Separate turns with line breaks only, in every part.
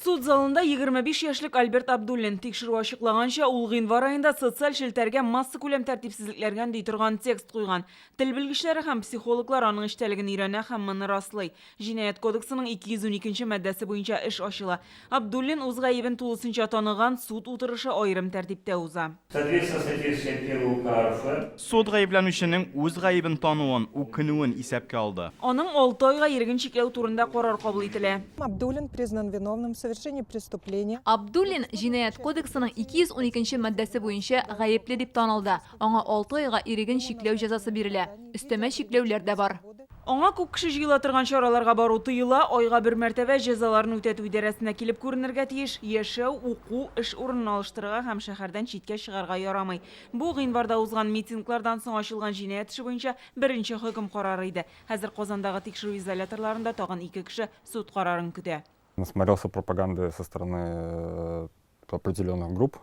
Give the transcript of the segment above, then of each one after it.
Суд залында 25 яшьлек Альберт Абдуллин тикшерүү ачыклаганча, ул гыйнвар айында социаль шелтерге масса күләм тәртипсезлекләргә дей торган текст куйган. Тел белгечләре һәм психологлар аның эчтәлеген өйрәнә һәм моны раслый. Җинаять кодексының 212 маддәсе буенча эш ачыла. Абдуллин үз гаебен тулысынча таныган, суд утырышы аерым тәртиптә уза.
Суд гаепләнүченең үз гаебен тануын, үкенүен исәпкә алды.
Аның 6 айга иреген чикләү турында карар кабул ителә.
Абдуллин признан виновным в совершении преступления.
Абдуллин җинаять кодексының 212 маддәсе буенча гаепле дип танылды. Аңа 6 айга иреген чикләү җәзасы бирелә. Өстәмә чикләүләр дә бар.
Аңа күп кеше җыела торган чараларга бару тыела, айга бер мәртәбә җәзаларын үтәтү идарәсенә килеп күренергә тиеш, яшәү, уку, эш урынын алыштырырга һәм шәһәрдән читкә чыгарга ярамый. Бу гыйнварда узган митинглардан соң ачылган җинаять эше буенча беренче хөкем карары иде. Хәзер Казандагы тикшерү изоляторларында тагын 2 кеше суд карарын көтә.
Насмотрелся пропаганды со стороны определенных групп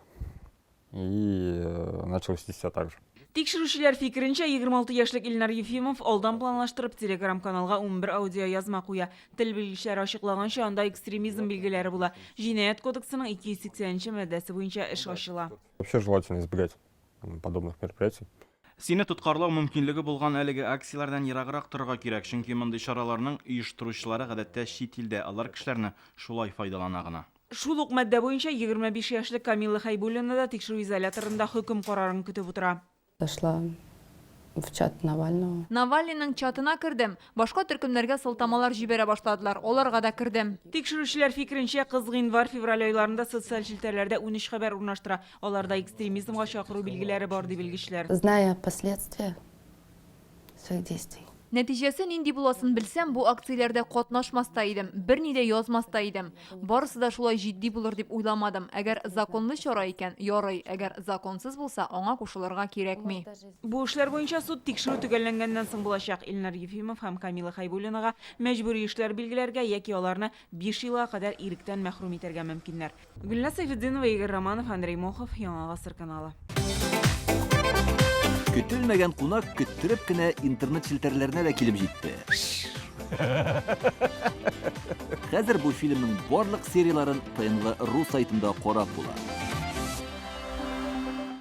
и начал вести себя так же.
Тикшерүчеләр фикеренчә, 26 яшьлек Илнар Ефимов алдан планлаштырып телеграм-каналга 11 аудио язма куя. Тел белгечләре ачыклаганча, анда экстремизм билгеләре була. Җинаять кодексының 280 маддәсе буенча эш ачыла.
Вообще желательно избегать подобных мероприятий.
Сине тоткарлау мөмкинлеге булган әлеге акциялардан ераграк торырга кирәк, чөнки мондый чараларның оештыручылары гадәттә чит илдә, алар кешеләрне шулай файдалана гына.
Шул ук маддә буенча 25 яшьлек Камила Хайбуллина да тикшерү изоляторында хөкем карарын көтеп утыра.
Зашла в чат Навального.
Навальныйның чатына кердем. Башка төркемнәргә сылтамалар җибәрә башладылар. Оларга да кердем.
Тикшерүчеләр фикеренчә, кыз гыйнвар-февраль айларында социаль шелтәрләрдә 13 хәбәр урнаштыра. Аларда экстремизмга чакыру билгеләре бар ди белгечләр.
Зная последствия своих действий.
Нәтиҗәсе нинди буласын белсәм, бу акцияләрдә катнашмаста идем, берни дә язмаста идем. Барысы да шулай җитди булыр дип уйламадым. Әгәр законлы чара икән, ярый, әгәр законсыз булса, аңа кушылырга кирәкми.
Бу эшләр буенча суд тикшерү төгәлләнгәннән соң булачак. Илнар Ефимов һәм Камила Хайбуллинага мәҗбүри эшләр билгеләргә яки аларны 5 елга кадәр иректән мәхрүм итәргә мөмкиннәр. Гөлназ Сайфетдинова, Игорь Романов, Андрей Мохов, Яңа гасыр каналы.
Көтелмәгән кунак көттереп кенә интернет челтәрләренә дә килеп җитте. Хәзер бу фильмның барлык серияларын ТНВ.ру сайтында карап була.